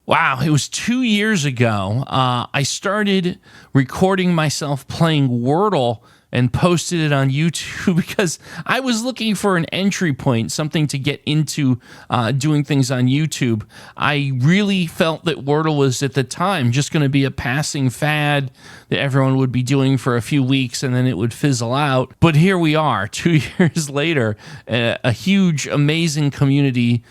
Wow, it was 2 years ago. I started recording myself playing Wordle and posted it on YouTube because I was looking for an entry point, something to get into doing things on YouTube. I really felt that Wordle was at the time just going to be a passing fad that everyone would be doing for a few weeks and then it would fizzle out. But here we are, 2 years later, a huge, amazing community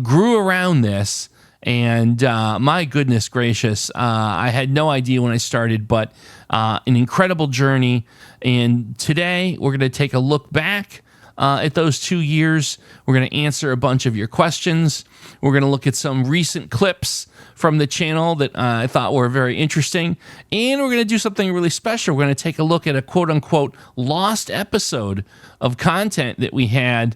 grew around this. And my goodness gracious, I had no idea when I started, but an incredible journey. And today we're going to take a look back at those 2 years. We're going to answer a bunch of your questions. We're going to look at some recent clips from the channel that I thought were very interesting. And we're going to do something really special. We're going to take a look at a quote-unquote lost episode of content that we had,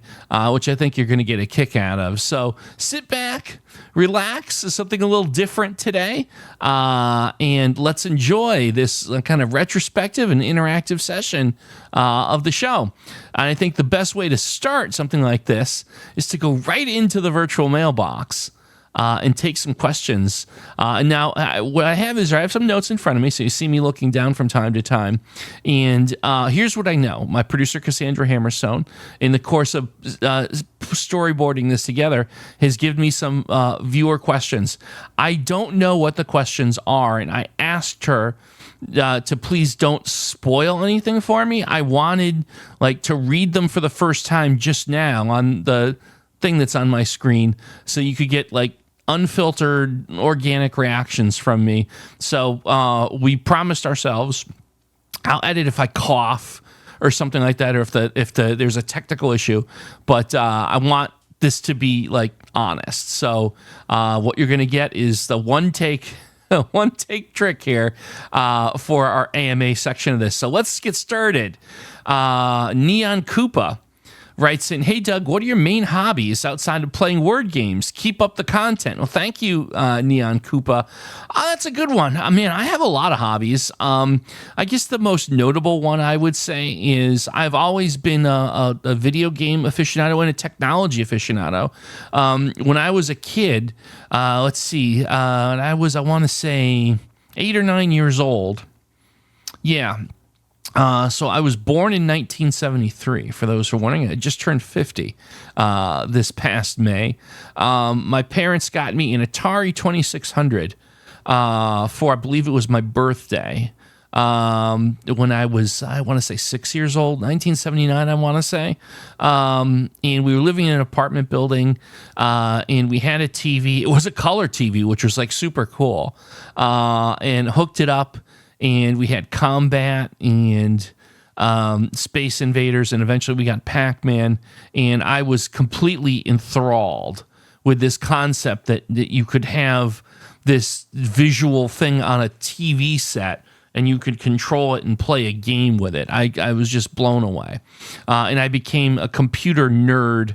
which I think you're going to get a kick out of. So sit back, relax, something a little different today, and let's enjoy this kind of retrospective and interactive session of the show. And I think the best way to start something like this is to go right into the virtual mailbox and take some questions. Now, what I have is I have some notes in front of me, so you see me looking down from time to time. And here's what I know. My producer, Cassandra Hammerstone, in the course of storyboarding this together, has given me some viewer questions. I don't know what the questions are, and I asked her to please don't spoil anything for me. I wanted to read them for the first time just now on the thing that's on my screen, so you could get unfiltered organic reactions from me. So we promised ourselves I'll edit if I cough or something like that, or if there's a technical issue, but I want this to be honest. So what you're going to get is the one take trick here for our AMA section of this. So let's get started. Neon Koopa writes in, "Hey Doug, what are your main hobbies outside of playing word games? Keep up the content." Well, thank you, Neon Koopa. That's a good one. I mean, I have a lot of hobbies. I guess the most notable one I would say is I've always been a video game aficionado and a technology aficionado. When I was a kid, let's see, when I want to say 8 or 9 years old. Yeah. So I was born in 1973, for those who are wondering. I just turned 50 this past May. My parents got me an Atari 2600 for, I believe it was my birthday, when I was, I want to say 6 years old, 1979, I want to say. And we were living in an apartment building, and we had a TV. It was a color TV, which was super cool, and hooked it up. And we had Combat and Space Invaders, and eventually we got Pac-Man. And I was completely enthralled with this concept that you could have this visual thing on a TV set and you could control it and play a game with it. I was just blown away. And I became a computer nerd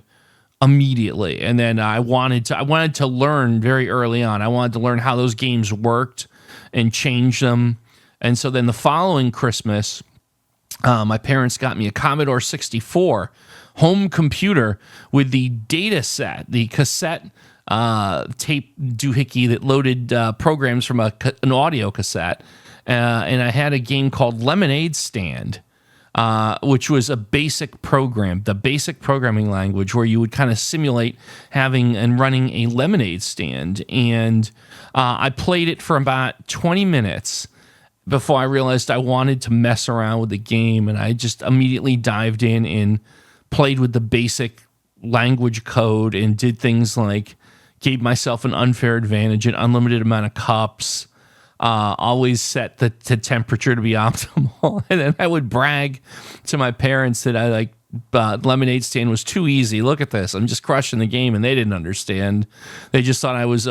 immediately. And then I wanted to learn very early on. I wanted to learn how those games worked and change them. And so then the following Christmas, my parents got me a Commodore 64 home computer with the data set, the cassette tape doohickey that loaded programs from an audio cassette. And I had a game called Lemonade Stand, which was a basic program, the basic programming language, where you would kind of simulate having and running a lemonade stand. And I played it for about 20 minutes before I realized I wanted to mess around with the game, and I just immediately dived in and played with the basic language code and did things like gave myself an unfair advantage, an unlimited amount of cups, always set the temperature to be optimal, and then I would brag to my parents that I Lemonade Stand was too easy. Look at this. I'm just crushing the game, and they didn't understand. They just thought I was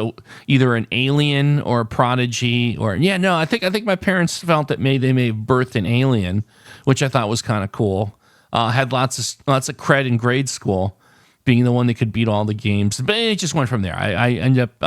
either an alien or a prodigy, or I think my parents felt that they may have birthed an alien, which I thought was kind of cool. Had lots of cred in grade school, being the one that could beat all the games. But it just went from there. I ended up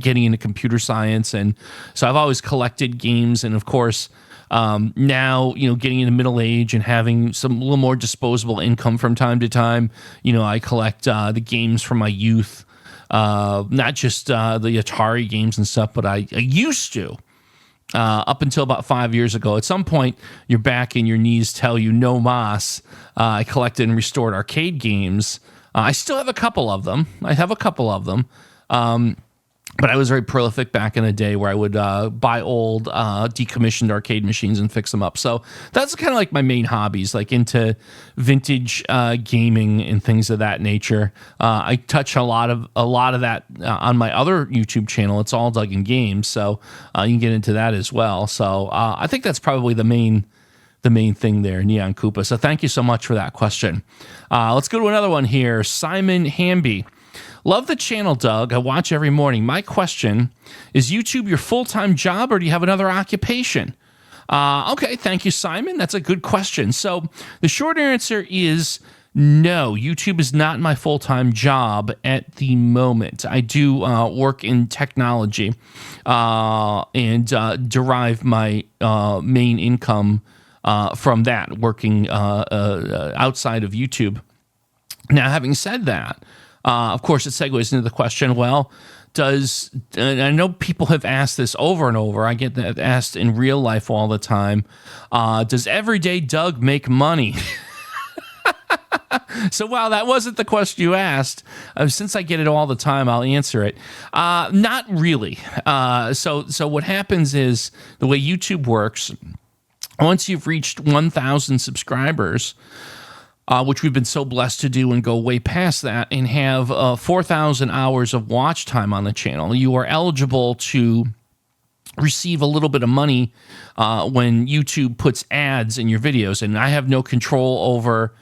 getting into computer science, and so I've always collected games, and of course, now, getting into middle age and having a little more disposable income from time to time, I collect the games from my youth, not just the Atari games and stuff, but I used to. Up until about 5 years ago. At some point, your back and your knees tell you no mas. I collected and restored arcade games. I still have a couple of them. But I was very prolific back in the day where I would buy old decommissioned arcade machines and fix them up. So that's kind of like my main hobbies, like into vintage gaming and things of that nature. I touch a lot of that on my other YouTube channel. It's all Doug in Games, so you can get into that as well. So I think that's probably the main thing there, Neon Koopa. So thank you so much for that question. Let's go to another one here. Simon Hamby. Love the channel, Doug. I watch every morning. My question, is YouTube your full-time job or do you have another occupation? Okay, thank you, Simon. That's a good question. So the short answer is no. YouTube is not my full-time job at the moment. I do work in technology and derive my main income from that, working outside of YouTube. Now, having said that, of course, it segues into the question, well, and I know people have asked this over and over. I get that asked in real life all the time. Does everyday Doug make money? So while that wasn't the question you asked, since I get it all the time, I'll answer it. Not really. So what happens is the way YouTube works, once you've reached 1,000 subscribers, which we've been so blessed to do and go way past that and have 4,000 hours of watch time on the channel, you are eligible to receive a little bit of money when YouTube puts ads in your videos. And I have no control over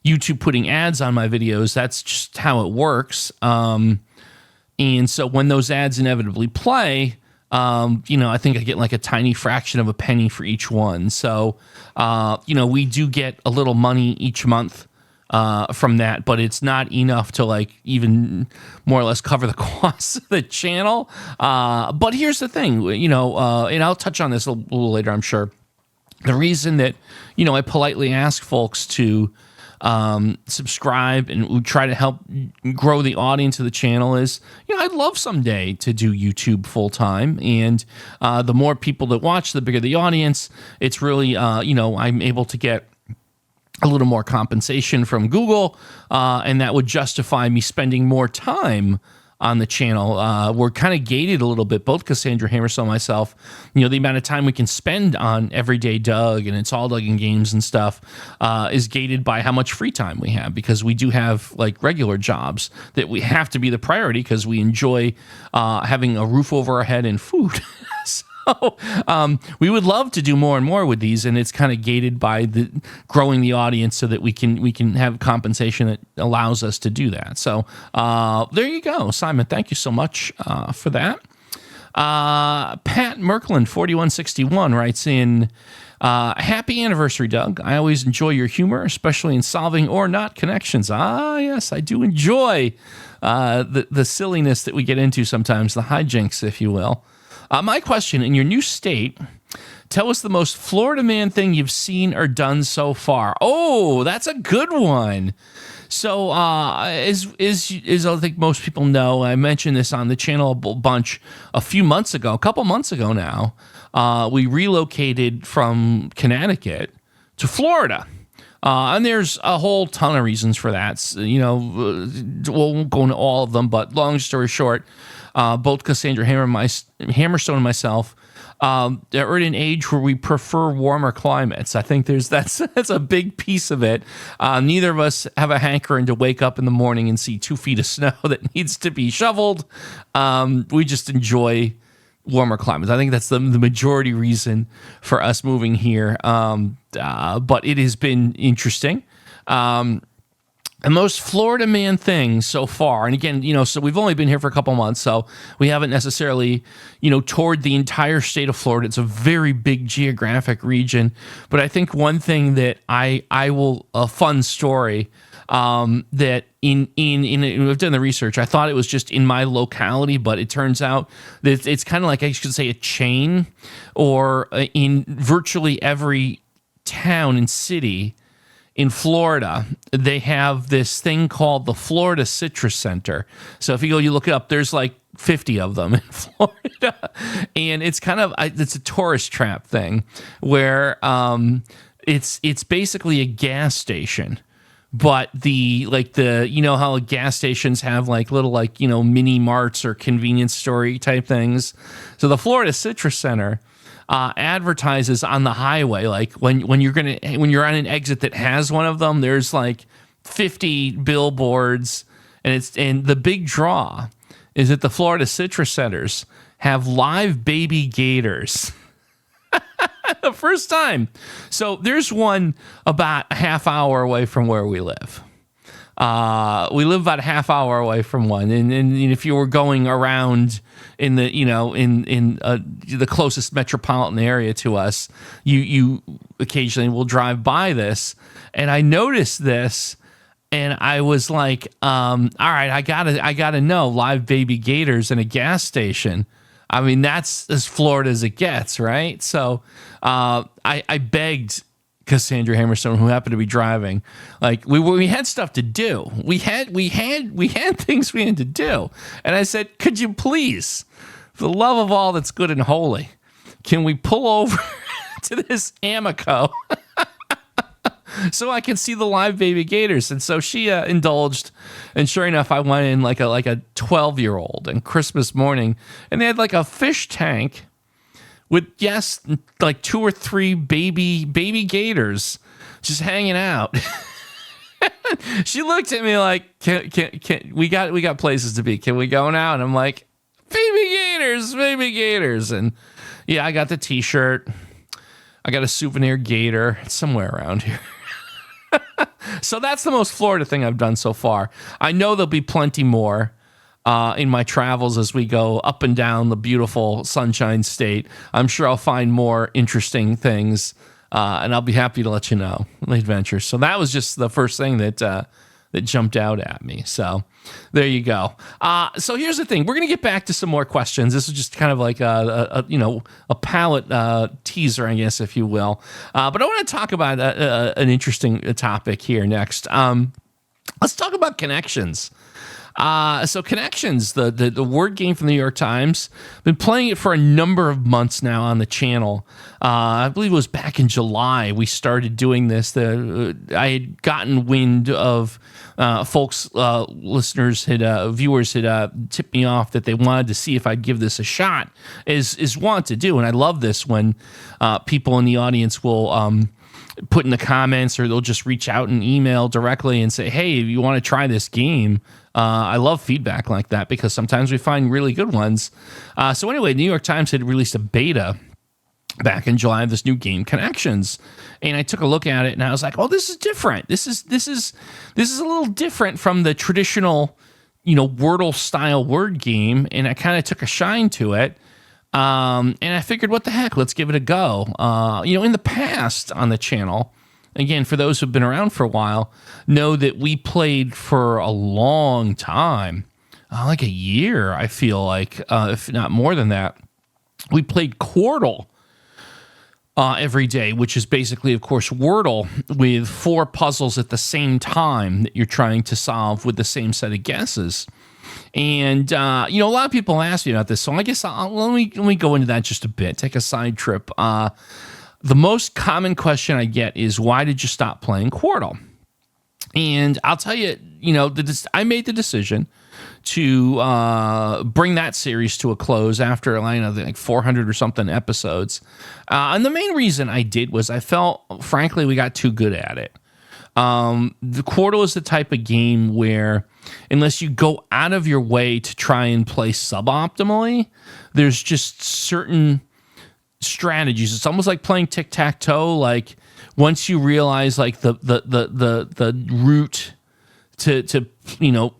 YouTube putting ads on my videos. That's just how it works. And so when those ads inevitably play, I think I get like a tiny fraction of a penny for each one. So, we do get a little money each month from that, but it's not enough to like even more or less cover the costs of the channel. But here's the thing, and I'll touch on this a little later, I'm sure. The reason that, I politely ask folks to subscribe and we try to help grow the audience of the channel is, I'd love someday to do YouTube full time. And the more people that watch, the bigger the audience. It's really, I'm able to get a little more compensation from Google, and that would justify me spending more time on the channel. We're kind of gated a little bit, both Cassandra Hammerstone and myself. The amount of time we can spend on Everyday Doug and It's All Doug in Games and stuff is gated by how much free time we have, because we do have like regular jobs that we have to be the priority because we enjoy having a roof over our head and food. So we would love to do more and more with these, and it's kind of gated by the growing the audience so that we can have compensation that allows us to do that. So there you go, Simon. Thank you so much for that. Pat Merklin 4161 writes in, happy anniversary, Doug. I always enjoy your humor, especially in solving or not connections. Yes, I do enjoy the silliness that we get into sometimes, the hijinks, if you will. My question, in your new state, tell us the most Florida man thing you've seen or done so far. Oh, that's a good one. So, as I think most people know, I mentioned this on the channel a bunch a couple months ago now. We relocated from Connecticut to Florida. And there's a whole ton of reasons for that. We won't go into all of them, but long story short, both Cassandra Hammerstone and myself are at an age where we prefer warmer climates. I think that's a big piece of it. Neither of us have a hankering to wake up in the morning and see 2 feet of snow that needs to be shoveled. We just enjoy warmer climates. I think that's the majority reason for us moving here. But it has been interesting. The most Florida man thing so far, and again, so we've only been here for a couple months, so we haven't necessarily, toured the entire state of Florida. It's a very big geographic region. But I think one thing that a fun story, that I've done the research. I thought it was just in my locality, but it turns out that it's kind of like, I should say, a chain, or in virtually every town and city in Florida, they have this thing called the Florida Citrus Center. So if you go, you look it up, there's like 50 of them in Florida. And it's it's a tourist trap thing where it's basically a gas station. But you know how gas stations have like little mini marts or convenience store type things. So the Florida Citrus Center advertises on the highway, like when you're on an exit that has one of them, there's like 50 billboards, and the big draw is that the Florida Citrus Centers have live baby gators. The first time. So there's one about a half hour away from where we live. We live about a half hour away from one, and if you were going around in the the closest metropolitan area to us, you occasionally will drive by this, and I noticed this, and I was like, all right, I gotta know live baby gators in a gas station. I mean, that's as Florida as it gets, right? So I begged Cassandra Hammerstone, who happened to be driving, like we had stuff to do. We had things we had to do. And I said, could you please, for the love of all that's good and holy, can we pull over to this Amico so I can see the live baby gators? And so she indulged, and sure enough, I went in like a 12-year-old and Christmas morning, and they had like a fish tank with like 2 or 3 baby gators just hanging out. She looked at me like, can we got places to be? Can we go now? And I'm like, baby gators. And yeah, I got the T-shirt. I got a souvenir gator. It's somewhere around here. So that's the most Florida thing I've done so far. I know there'll be plenty more in my travels as we go up and down the beautiful Sunshine State. I'm sure I'll find more interesting things, and I'll be happy to let you know the adventures. So that was just the first thing that jumped out at me. So there you go. So here's the thing. We're going to get back to some more questions. This is just kind of like a palate teaser, I guess, if you will. But I want to talk about an interesting topic here next. Let's talk about connections. So Connections, the word game from the New York Times, been playing it for a number of months now on the channel. I believe it was back in July we started doing this. I had gotten wind of listeners viewers had tipped me off that they wanted to see if I'd give this a shot, is want to do. And I love this when people in the audience will put in the comments, or they'll just reach out and email directly and say, hey, if you want to try this game. I love feedback like that because sometimes we find really good ones. So anyway, New York Times had released a beta back in July of this new game, Connections, and I took a look at it and I was like, "Oh, this is different. This is a little different from the traditional, Wordle style word game." And I kind of took a shine to it, and I figured, what the heck, let's give it a go. In the past on the channel. Again, for those who've been around for a while, know that we played for a long time, like a year, I feel like, if not more than that. We played Quordle every day, which is basically, of course, Wordle with 4 puzzles at the same time that you're trying to solve with the same set of guesses. And, a lot of people ask me about this, so I guess let me go into that just a bit, take a side trip. The most common question I get is, why did you stop playing Quordle? And I'll tell you, I made the decision to bring that series to a close after like 400 or something episodes. And the main reason I did was I felt, frankly, we got too good at it. The Quordle is the type of game where, unless you go out of your way to try and play suboptimally, there's just certain strategies. It's almost like playing tic-tac-toe. Like, once you realize like the route to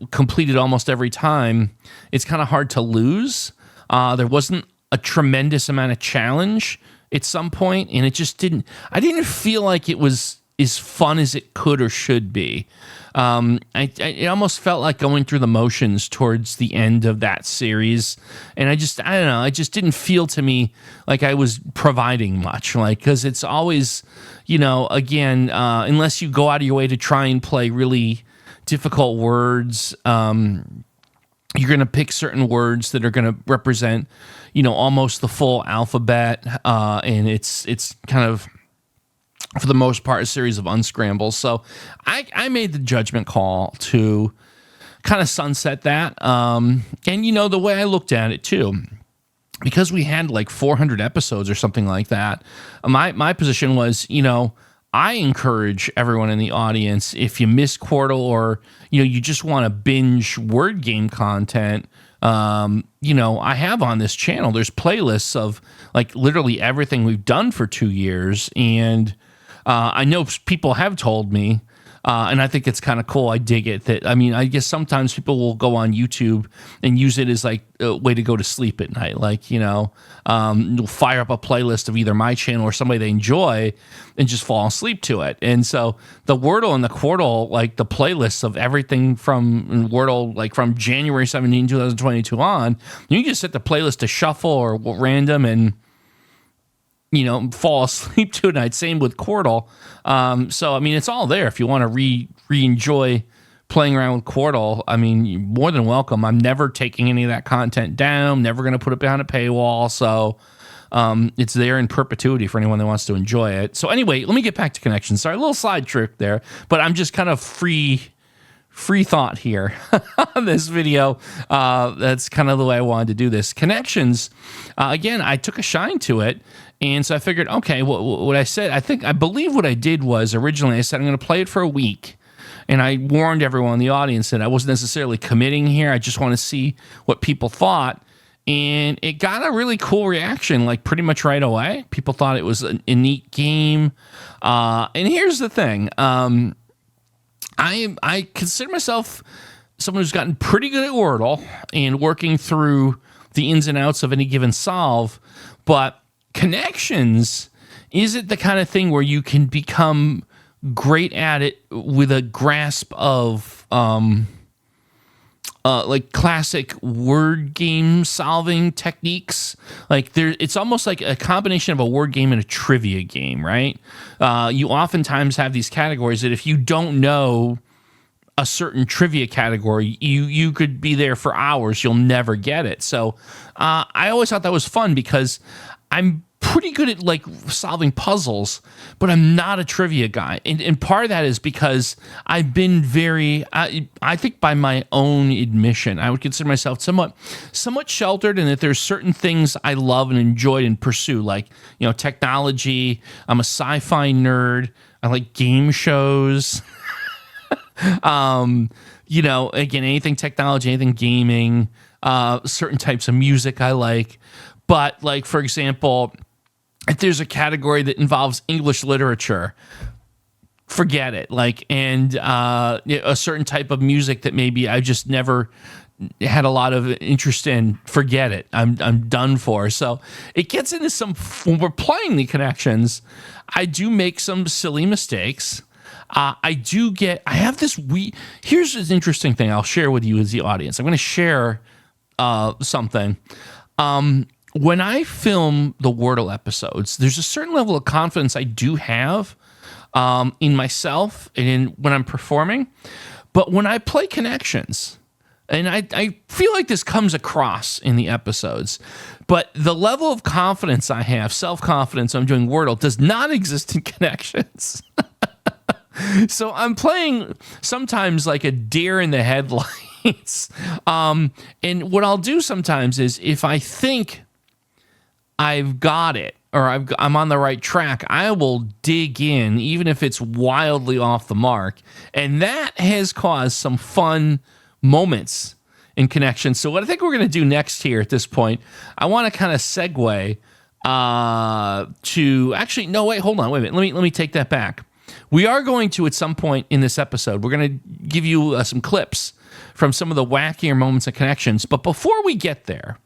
complete it almost every time, it's kind of hard to lose. There wasn't a tremendous amount of challenge at some point, and I didn't feel like it was as fun as it could or should be. It almost felt like going through the motions towards the end of that series, and I don't know, it just didn't feel to me like I was providing much, like, because it's always, again, unless you go out of your way to try and play really difficult words, you're going to pick certain words that are going to represent, almost the full alphabet, and it's kind of, for the most part, a series of unscrambles. So I made the judgment call to kind of sunset that. And, the way I looked at it, too, because we had like 400 episodes or something like that, my position was, I encourage everyone in the audience, if you miss Quordle or, you just want to binge word game content, I have on this channel, there's playlists of like literally everything we've done for 2 years. And I know people have told me, and I think it's kind of cool. I dig it. I guess sometimes people will go on YouTube and use it as like a way to go to sleep at night. Like, you'll fire up a playlist of either my channel or somebody they enjoy and just fall asleep to it. And so the Wordle and the Quordle, like the playlists of everything from Wordle, like from January 17, 2022 on, you can just set the playlist to shuffle or random and, fall asleep to it at night. Same with Quordle. So, it's all there. If you want to re-enjoy playing around with Quordle, you're more than welcome. I'm never taking any of that content down, never going to put it behind a paywall. So, it's there in perpetuity for anyone that wants to enjoy it. So anyway, let me get back to connections. Sorry, a little side trick there, but I'm just kind of free thought here on this video. That's kind of the way I wanted to do this. Connections, again, I took a shine to it. And so I figured, okay, what I believe what I did was originally I said, I'm going to play it for a week. And I warned everyone in the audience that I wasn't necessarily committing here. I just want to see what people thought. And it got a really cool reaction, like pretty much right away. People thought it was a neat game. And here's the thing. I consider myself someone who's gotten pretty good at Wordle and working through the ins and outs of any given solve. But connections isn't the kind of thing where you can become great at it with a grasp of like classic word game solving techniques. Like it's almost like a combination of a word game and a trivia game, right? You oftentimes have these categories that if you don't know a certain trivia category, you could be there for hours, you'll never get it. So I always thought that was fun because I'm pretty good at like solving puzzles, but I'm not a trivia guy. And part of that is because I've been I think by my own admission, I would consider myself somewhat sheltered in that there's certain things I love and enjoy and pursue, like, technology. I'm a sci-fi nerd. I like game shows. Again, anything technology, anything gaming, certain types of music I like. But like, for example, if there's a category that involves English literature, forget it. Like, and a certain type of music that maybe I just never had a lot of interest in, forget it. I'm done for. So it gets into when we're playing the connections, I do make some silly mistakes. I have this here's an interesting thing I'll share with you as the audience. I'm going to share something. When I film the Wordle episodes, there's a certain level of confidence I do have in myself and when I'm performing. But when I play connections, and I feel like this comes across in the episodes, but the level of confidence I have, self-confidence I'm doing Wordle, does not exist in connections. So I'm playing sometimes like a deer in the headlights. And what I'll do sometimes is if I think I've got it or I'm on the right track, I will dig in, even if it's wildly off the mark. And that has caused some fun moments in connection. So what I think we're going to do next here at this point, I want to kind of segue to actually, no, wait, hold on, wait a minute. Let me take that back. We are going to, at some point in this episode, we're going to give you some clips from some of the wackier moments of connections. But before we get there,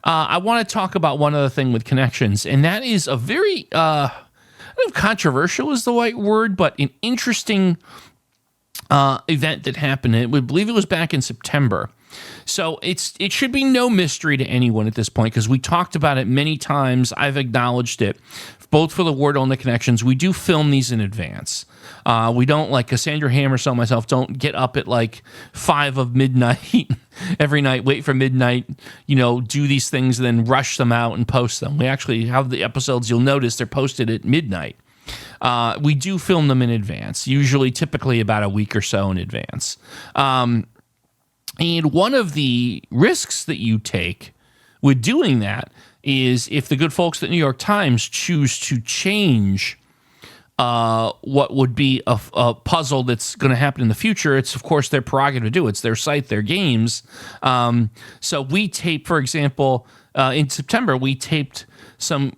I want to talk about one other thing with connections, and that is a very, I don't know if controversial is the right word, but an interesting event that happened. We believe it was back in September. So it should be no mystery to anyone at this point because we talked about it many times. I've acknowledged it, both for the Wordle and the connections. We do film these in advance. We don't, like Cassandra Hammerstone, myself, don't get up at like 5 of midnight every night, wait for midnight, do these things and then rush them out and post them. We actually have the episodes, you'll notice they're posted at midnight. We do film them in advance, typically about a week or so in advance. And one of the risks that you take with doing that is if the good folks at New York Times choose to change what would be a puzzle that's going to happen in the future, it's, of course, their prerogative to do. It's their site, their games. So we tape, for example, in September, we taped some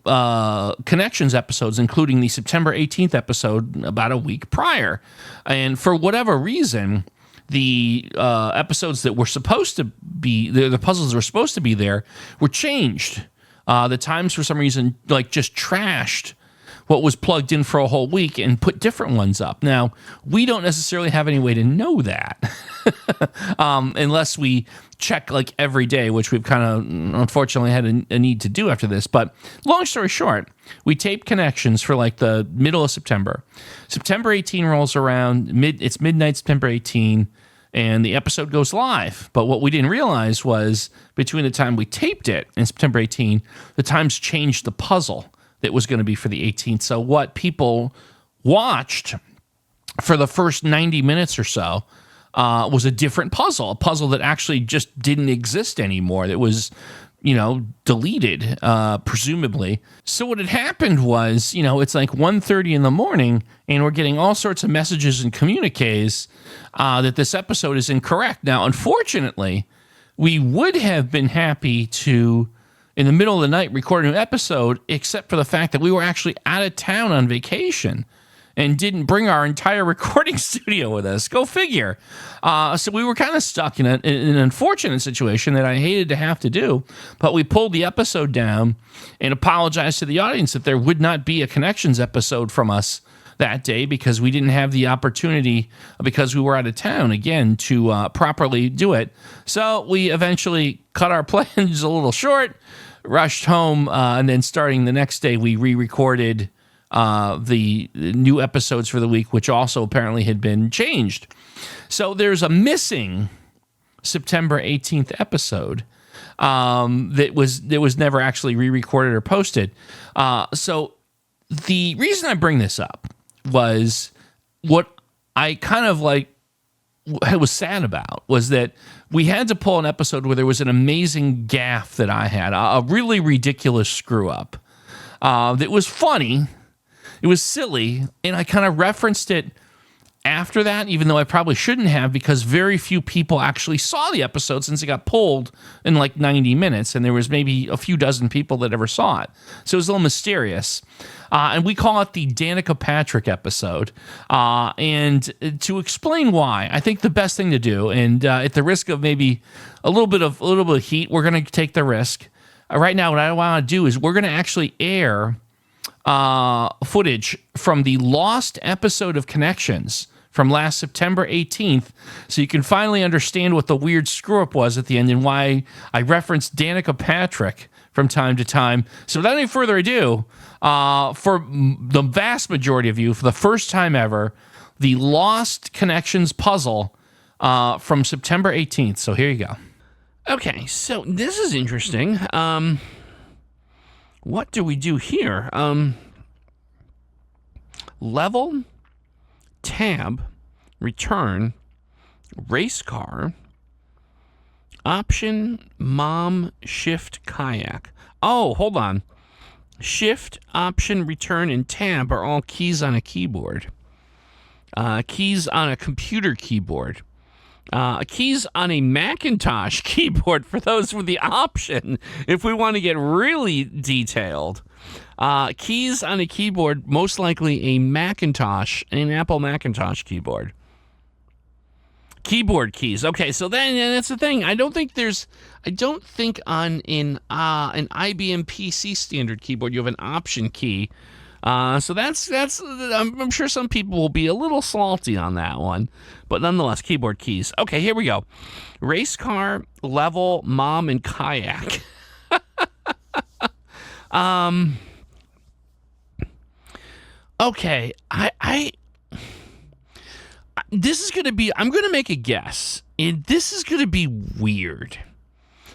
Connections episodes, including the September 18th episode about a week prior. And for whatever reason, the episodes that were supposed to be, the puzzles that were supposed to be there, were changed. The Times, for some reason, just trashed what was plugged in for a whole week and put different ones up. Now, we don't necessarily have any way to know that unless we check every day, which we've kind of unfortunately had a need to do after this. But long story short, we taped Connections for the middle of September. September 18 rolls around, it's midnight September 18, and the episode goes live. But what we didn't realize was between the time we taped it and September 18, the Times changed the puzzle that was going to be for the 18th. So what people watched for the first 90 minutes or so was a different puzzle, a puzzle that actually just didn't exist anymore. That was, deleted, presumably. So what had happened was, it's 1:30 in the morning, and we're getting all sorts of messages and communiques that this episode is incorrect. Now, unfortunately, we would have been happy to, in the middle of the night, record an episode, except for the fact that we were actually out of town on vacation and didn't bring our entire recording studio with us. Go figure. So we were kind of stuck in an unfortunate situation that I hated to have to do, but we pulled the episode down and apologized to the audience that there would not be a Connections episode from us that day because we didn't have the opportunity, because we were out of town, again, to properly do it. So we eventually cut our plans a little short, rushed home, and then starting the next day, we re-recorded the new episodes for the week, which also apparently had been changed. So there's a missing September 18th episode that was never actually re-recorded or posted. So the reason I bring this up was what I kind of was sad about was that we had to pull an episode where there was an amazing gaffe that I had, a really ridiculous screw up that was funny. It was silly, and I kind of referenced it after that, even though I probably shouldn't have, because very few people actually saw the episode since it got pulled in 90 minutes, and there was maybe a few dozen people that ever saw it. So it was a little mysterious. And we call it the Danica Patrick episode. And to explain why, I think the best thing to do, and at the risk of maybe a little bit of heat, we're going to take the risk. Right now, what I want to do is we're going to actually air footage from the lost episode of Connections from last September 18th, so you can finally understand what the weird screw-up was at the end and why I referenced Danica Patrick from time to time. So without any further ado, for the vast majority of you, for the first time ever, the lost Connections puzzle from September 18th. So here you go. Okay, so this is interesting. What do we do here? Level, tab, return, race car, option, mom, shift, kayak. Oh, hold on. Shift, option, return, and tab are all keys on a keyboard. Keys on a computer keyboard. Keys on a Macintosh keyboard for those with the option, if we want to get really detailed. Keys on a keyboard, most likely an Apple Macintosh keyboard. Keyboard keys. Okay, so then that's the thing. I don't think on an IBM PC standard keyboard you have an option key. So that's I'm sure some people will be a little salty on that one, but nonetheless, keyboard keys. Okay, here we go. Race car, level, mom, and kayak. Okay, I this is gonna be. I'm gonna make a guess, and this is gonna be weird,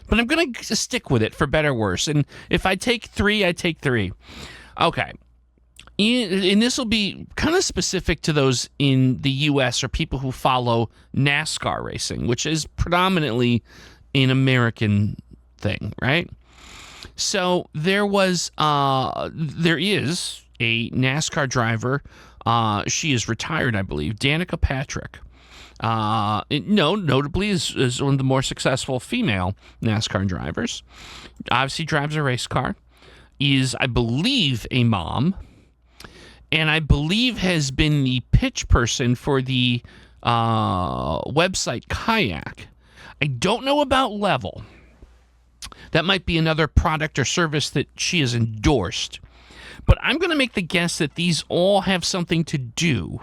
but I'm gonna stick with it for better or worse. And if I take three, I take three. Okay. And this will be kind of specific to those in the U.S. or people who follow NASCAR racing, which is predominantly an American thing, right? So there is a NASCAR driver. She is retired, I believe, Danica Patrick. Notably is one of the more successful female NASCAR drivers. Obviously drives a race car. Is, I believe, a mom. And I believe has been the pitch person for the website Kayak. I don't know about Level. That might be another product or service that she has endorsed. But I'm going to make the guess that these all have something to do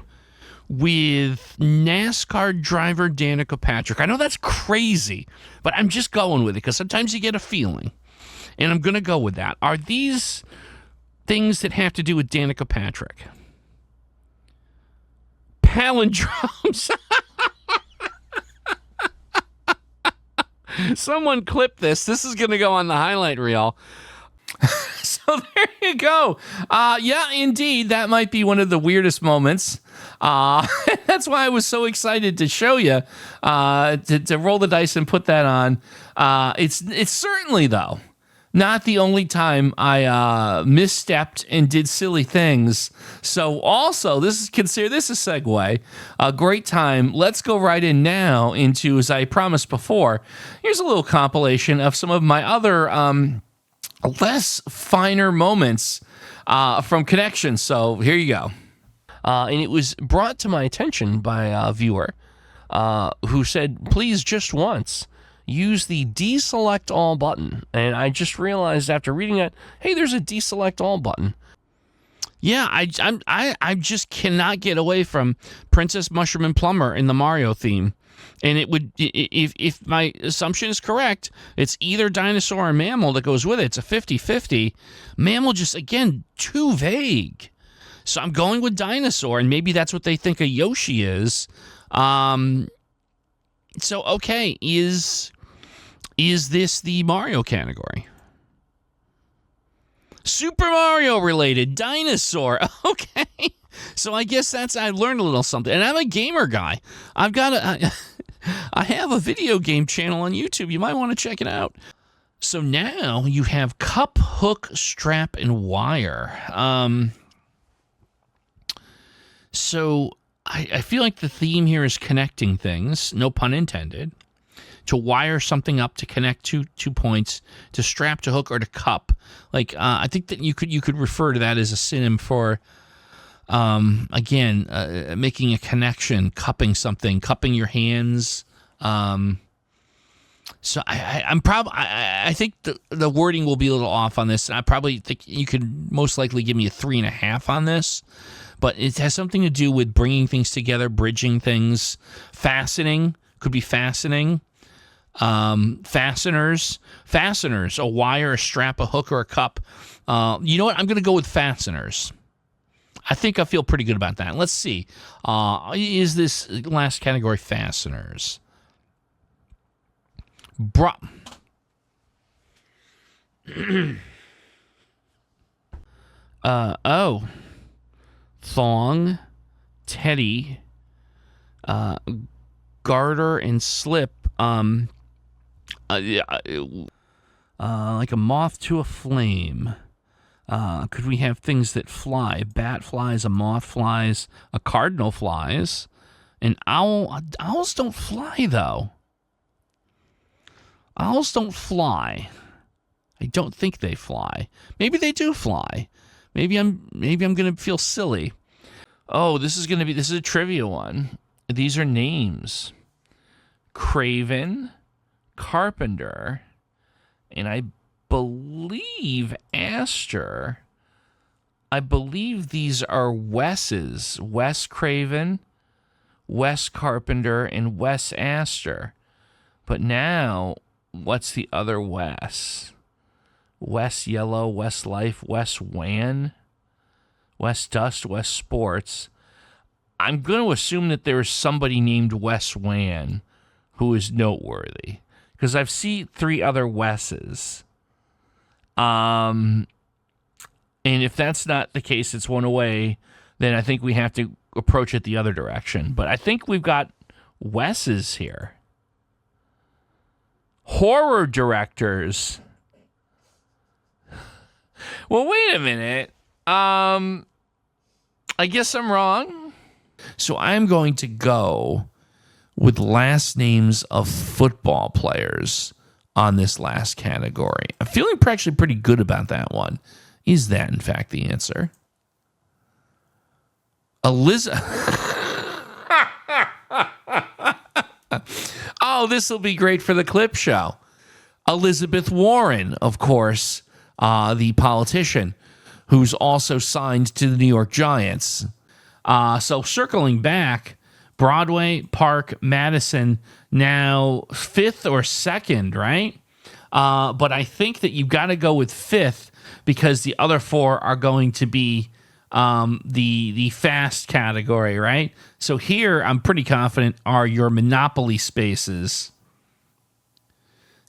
with NASCAR driver Danica Patrick. I know that's crazy, but I'm just going with it because sometimes you get a feeling. And I'm going to go with that. Are these things that have to do with Danica Patrick? Palindromes. Someone clip this. This is going to go on the highlight reel. So there you go. Yeah, indeed. That might be one of the weirdest moments. That's why I was so excited to show you, to roll the dice and put that on. It's certainly, though, not the only time I misstepped and did silly things. So also, consider this a segue. A great time. Let's go right in now into, as I promised before, here's a little compilation of some of my other less finer moments from Connections. So here you go. And it was brought to my attention by a viewer who said, please, just once, use the deselect all button. And I just realized after reading that, hey, there's a deselect all button. Yeah, I just cannot get away from Princess Mushroom and Plumber in the Mario theme. And it would, if my assumption is correct, it's either dinosaur or mammal that goes with it. It's a 50-50. Mammal just, again, too vague. So I'm going with dinosaur, and maybe that's what they think a Yoshi is. So, okay, is this the Mario category? Super Mario related, dinosaur. Okay. So I guess I learned a little something. And I'm a gamer guy. I have a video game channel on YouTube. You might want to check it out. So now you have cup, hook, strap, and wire. So I feel like the theme here is connecting things, no pun intended, to wire something up to connect two points, to strap, to hook, or to cup. Like I think that you could refer to that as a synonym for, making a connection, cupping something, cupping your hands. So I think the wording will be a little off on this. I probably think you could most likely give me a 3.5 on this. But it has something to do with bringing things together, bridging things, fastening, could be fastening, fasteners, a wire, a strap, a hook, or a cup. You know what? I'm going to go with fasteners. I think I feel pretty good about that. Let's see. Is this last category fasteners? Thong, teddy, garter, and slip. Like a moth to a flame. Could we have things that fly? Bat flies, a moth flies, a cardinal flies, an owl. Owls don't fly, though. Owls don't fly. I don't think they fly. Maybe they do fly. Maybe I'm gonna feel silly. Oh, this is a trivia one. These are names: Craven, Carpenter, and I believe Aster. I believe these are Wes's. Wes Craven, Wes Carpenter, and Wes Astor. But now, what's the other Wes? Wes Yellow, Wes Life, Wes Wan, Wes Dust, Wes Sports. I'm going to assume that there is somebody named Wes Wan who is noteworthy, because I've seen 3 other Wes's. And if that's not the case, it's one away, then I think we have to approach it the other direction. But I think we've got Wes's here. Horror directors. Well, wait a minute. I guess I'm wrong. So I'm going to go with last names of football players on this last category. I'm feeling actually pretty good about that one. Is that, in fact, the answer? Oh, this will be great for the clip show. Elizabeth Warren, of course, the politician who's also signed to the New York Giants. So circling back, Broadway, Park, Madison, now 5th or 2nd, right? But I think that you've got to go with 5th because the other 4 are going to be the fast category, right? So here, I'm pretty confident are your monopoly spaces.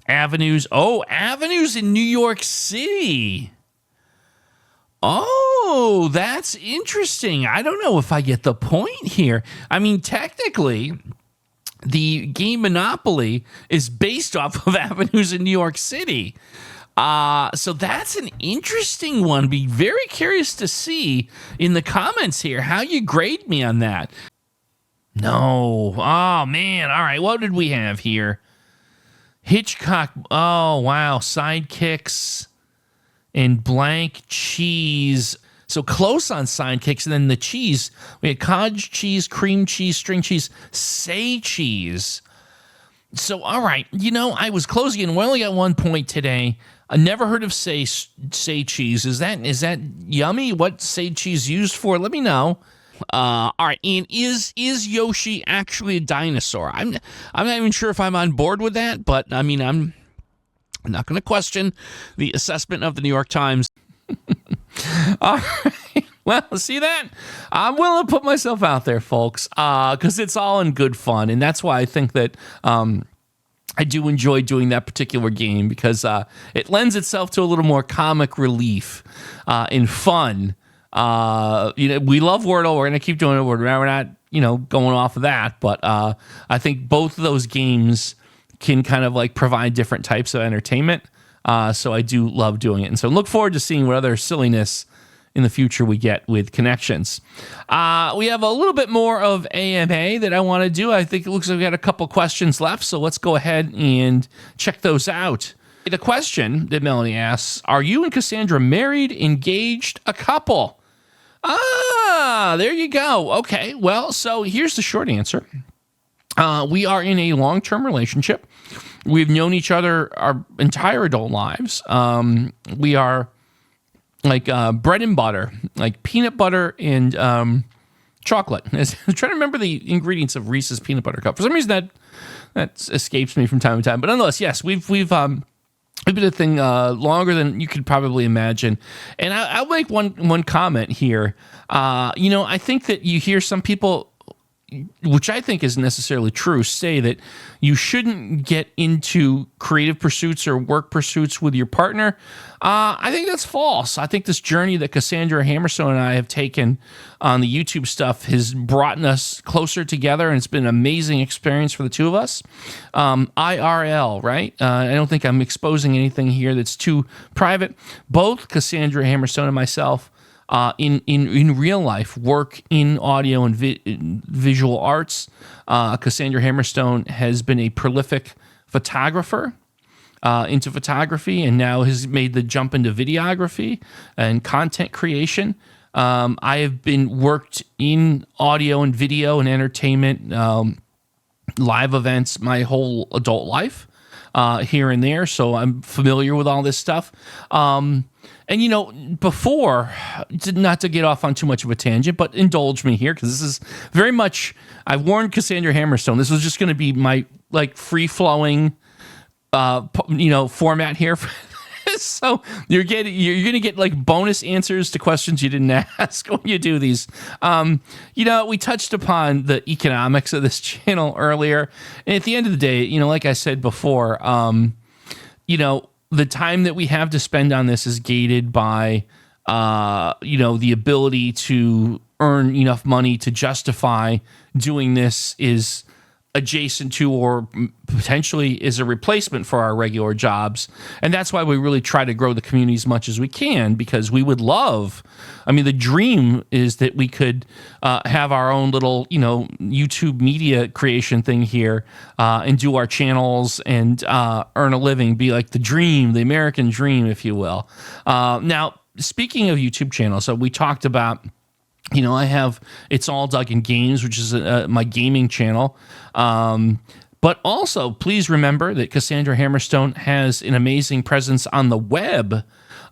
Avenues. Oh, avenues in New York City. Oh, that's interesting. I don't know if I get the point here. I mean, technically, the game Monopoly is based off of avenues in New York City. So that's an interesting one. Be very curious to see in the comments here how you grade me on that. No. Oh, man. All right. What did we have here? Hitchcock. Oh, wow. Sidekicks and blank cheese. So close on sidekicks. And then the cheese. We had cottage cheese, cream cheese, string cheese, say cheese. So, all right. You know, I was closing in. We only got 1 point today. I never heard of say cheese. Is that yummy? What say cheese used for? Let me know. All right, Ian, is Yoshi actually a dinosaur? I'm not even sure if I'm on board with that, but I mean, I'm not going to question the assessment of the New York Times. All right. Well, see that? I'm willing to put myself out there, folks, because it's all in good fun, and that's why I think that I do enjoy doing that particular game because it lends itself to a little more comic relief and fun. We love Wordle. We're going to keep doing it. We're not, going off of that. But I think both of those games can kind of like provide different types of entertainment. So I do love doing it. And so look forward to seeing what other silliness in the future we get with connections. We have a little bit more of AMA that I want to do. I think it looks like we got a couple questions left. So let's go ahead and check those out. The question that Melanie asks, are you and Cassandra married, engaged, a couple? There you go. Okay, well, so here's the short answer. We are in a long-term relationship. We've known each other our entire adult lives. We are like bread and butter, like peanut butter and chocolate. I'm trying to remember the ingredients of Reese's peanut butter cup. For some reason, that escapes me from time to time. But nonetheless, yes, we've been a thing longer than you could probably imagine. And I'll make one comment here. I think that you hear some people, which I think isn't necessarily true, say that you shouldn't get into creative pursuits or work pursuits with your partner. I think that's false. I think this journey that Cassandra Hammerstone and I have taken on the YouTube stuff has brought us closer together, and it's been an amazing experience for the two of us. IRL, right? I don't think I'm exposing anything here that's too private. Both Cassandra Hammerstone and myself in real life work in audio and visual arts. Cassandra Hammerstone has been a prolific photographer into photography, and now has made the jump into videography and content creation. I have been worked in audio and video and entertainment, live events my whole adult life, here and there. So I'm familiar with all this stuff. And, before, not to get off on too much of a tangent, but indulge me here, because this is very much, I warned Cassandra Hammerstone, this was just going to be my, free-flowing, format here. So you're going to get, bonus answers to questions you didn't ask when you do these. We touched upon the economics of this channel earlier. And at the end of the day, like I said before, the time that we have to spend on this is gated by, the ability to earn enough money to justify doing this is adjacent to or potentially is a replacement for our regular jobs. And that's why we really try to grow the community as much as we can, because we would love, the dream is that we could have our own little, YouTube media creation thing here and do our channels and earn a living, be like the dream, the American dream, if you will. Now, speaking of YouTube channels, so we talked about, I have It's All Doug in Games, which is my gaming channel. But also, please remember that Cassandra Hammerstone has an amazing presence on the web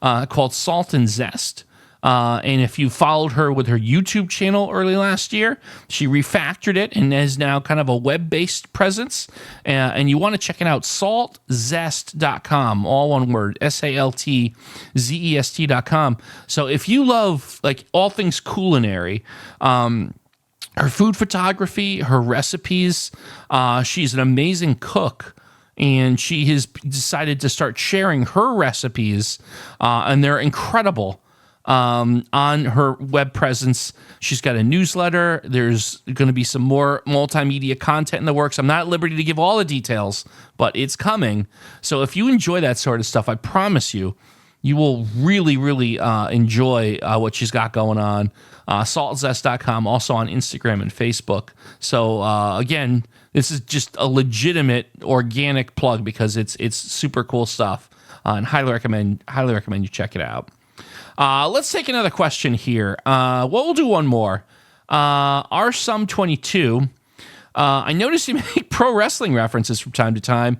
called Salt and Zest. And if you followed her with her YouTube channel early last year, she refactored it and is now kind of a web-based presence. And you want to check it out, saltzest.com, all one word, SALTZEST.com. So if you love all things culinary, her food photography, her recipes, she's an amazing cook. And she has decided to start sharing her recipes, and they're incredible. On her web presence, she's got a newsletter. There's going to be some more multimedia content in the works. I'm not at liberty to give all the details, but it's coming. So if you enjoy that sort of stuff, I promise you will really, really enjoy what she's got going on. saltzest.com, also on Instagram and Facebook. So again, this is just a legitimate organic plug because it's super cool stuff, and highly recommend you check it out. Let's take another question here. We'll do one more. RSum22. I noticed you make pro wrestling references from time to time.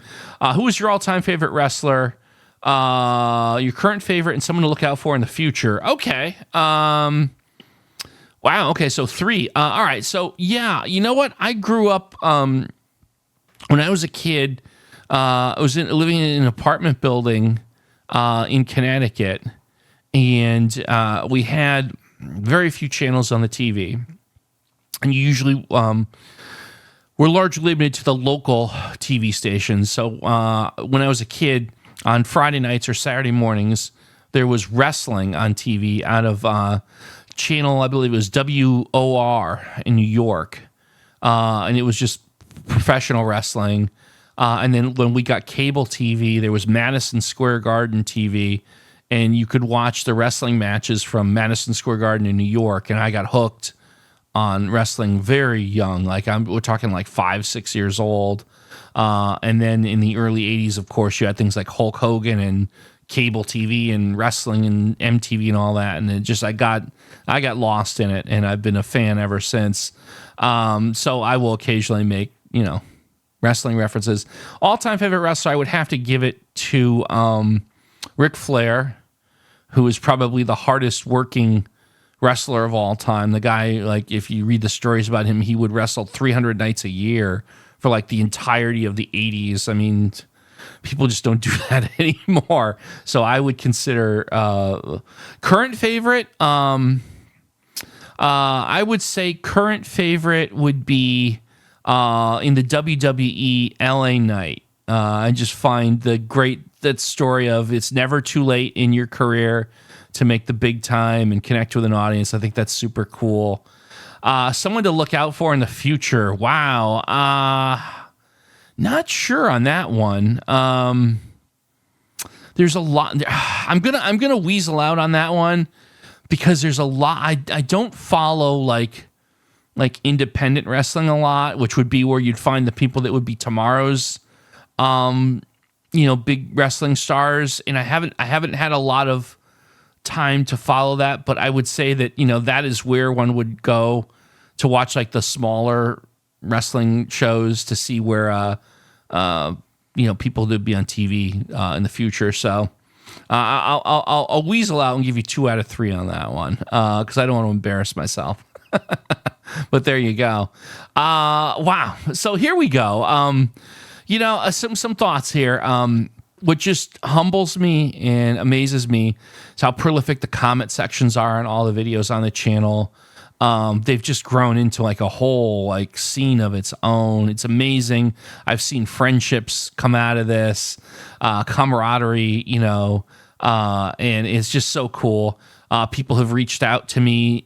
Who is your all-time favorite wrestler? Your current favorite and someone to look out for in the future. Okay. Wow. Okay. So 3. All right. So yeah, you know what? I grew up, when I was a kid, I was living in an apartment building, in Connecticut. And we had very few channels on the TV. And usually we're largely limited to the local TV stations. So when I was a kid, on Friday nights or Saturday mornings, there was wrestling on TV out of channel, I believe it was WOR in New York. And it was just professional wrestling. And then when we got cable TV, there was Madison Square Garden TV. And you could watch the wrestling matches from Madison Square Garden in New York. And I got hooked on wrestling very young. We're talking 5, 6 years old. And then in the early 80s, of course, you had things like Hulk Hogan and cable TV and wrestling and MTV and all that. And it just, I got lost in it, and I've been a fan ever since. So I will occasionally make, wrestling references. All-time favorite wrestler, I would have to give it to Ric Flair, who is probably the hardest working wrestler of all time. The guy, if you read the stories about him, he would wrestle 300 nights a year for the entirety of the 80s. I mean, people just don't do that anymore. So I would consider current favorite. I would say current favorite would be in the WWE LA Knight. I just find that story of it's never too late in your career to make the big time and connect with an audience. I think that's super cool. Someone to look out for in the future. Wow. Not sure on that one. There's a lot. I'm gonna weasel out on that one because there's a lot. I don't follow like independent wrestling a lot, which would be where you'd find the people that would be tomorrow's big wrestling stars. And I haven't had a lot of time to follow that, but I would say that, that is where one would go to watch the smaller wrestling shows to see where, people that would be on TV in the future. So I'll weasel out and give you 2 out of 3 on that one because I don't want to embarrass myself. But there you go. Wow. So here we go. Some thoughts here. What just humbles me and amazes me is how prolific the comment sections are on all the videos on the channel. They've just grown into like a whole like scene of its own. It's amazing. I've seen friendships come out of this, camaraderie, and it's just so cool. People have reached out to me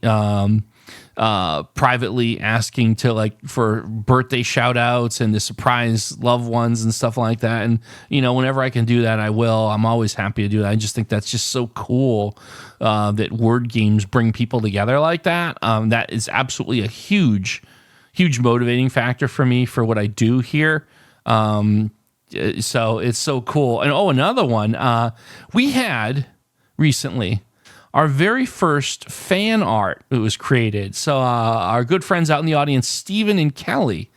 privately asking to for birthday shout outs and to surprise loved ones and stuff like that. And, whenever I can do that, I will. I'm always happy to do that. I just think that's just so cool that word games bring people together like that. That is absolutely a huge, huge motivating factor for me for what I do here. So it's so cool. And another one, we had recently our very first fan art that was created. So our good friends out in the audience, Stephen and Kelly,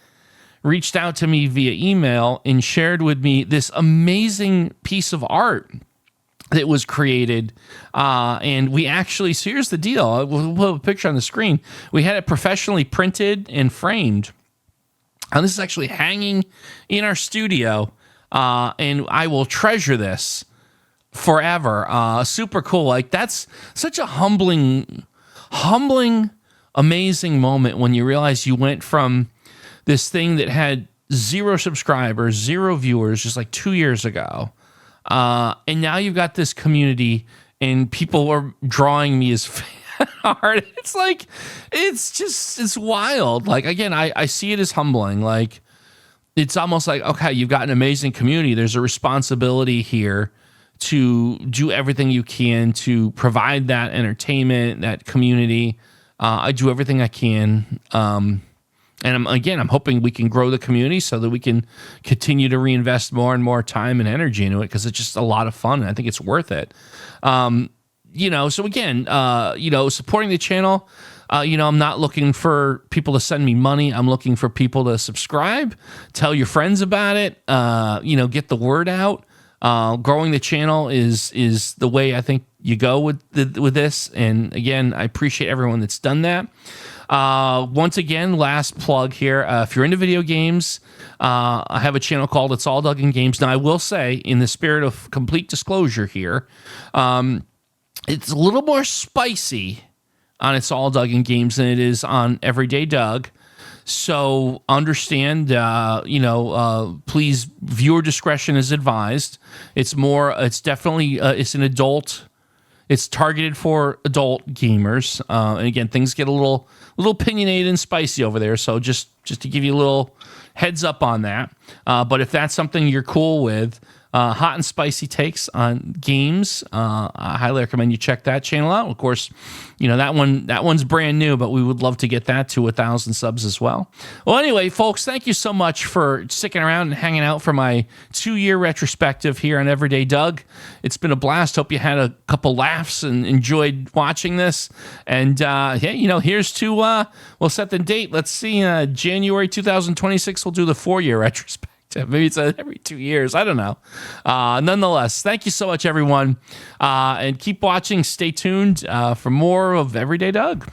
reached out to me via email and shared with me this amazing piece of art that was created. And we actually, so here's the deal. We'll have a picture on the screen. We had it professionally printed and framed. And this is actually hanging in our studio. And I will treasure this forever. Super cool. Like, that's such a humbling, amazing moment when you realize you went from this thing that had 0 subscribers, 0 viewers just like 2 years ago. And now you've got this community and people are drawing me as fan art. It's like, it's wild. Like, again, I see it as humbling. Like, it's almost like, okay, you've got an amazing community. There's a responsibility here to do everything you can to provide that entertainment, that community. I do everything I can. And I'm hoping we can grow the community so that we can continue to reinvest more and more time and energy into it because it's just a lot of fun and I think it's worth it. So again, supporting the channel, I'm not looking for people to send me money. I'm looking for people to subscribe, tell your friends about it, get the word out. Growing the channel is the way I think you go with this. And again, I appreciate everyone that's done that. Once again, last plug here. If you're into video games, I have a channel called It's All Doug in Games. Now, I will say, in the spirit of complete disclosure here, it's a little more spicy on It's All Doug in Games than it is on Everyday Doug. So understand, please, viewer discretion is advised. It's definitely, it's an adult, it's targeted for adult gamers. And again, things get a little opinionated and spicy over there. So just to give you a little heads up on that. But if that's something you're cool with, hot and spicy takes on games, I highly recommend you check that channel out. Of course, that one's brand new, but we would love to get that to 1,000 subs as well. Well, anyway, folks, thank you so much for sticking around and hanging out for my 2-year retrospective here on Everyday Doug. It's been a blast. Hope you had a couple laughs and enjoyed watching this. And here's to we'll set the date. Let's see, January 2026. We'll do the 4-year retrospective. Maybe it's every 2 years. I don't know. Nonetheless, thank you so much, everyone. And keep watching. Stay tuned for more of Everyday Doug.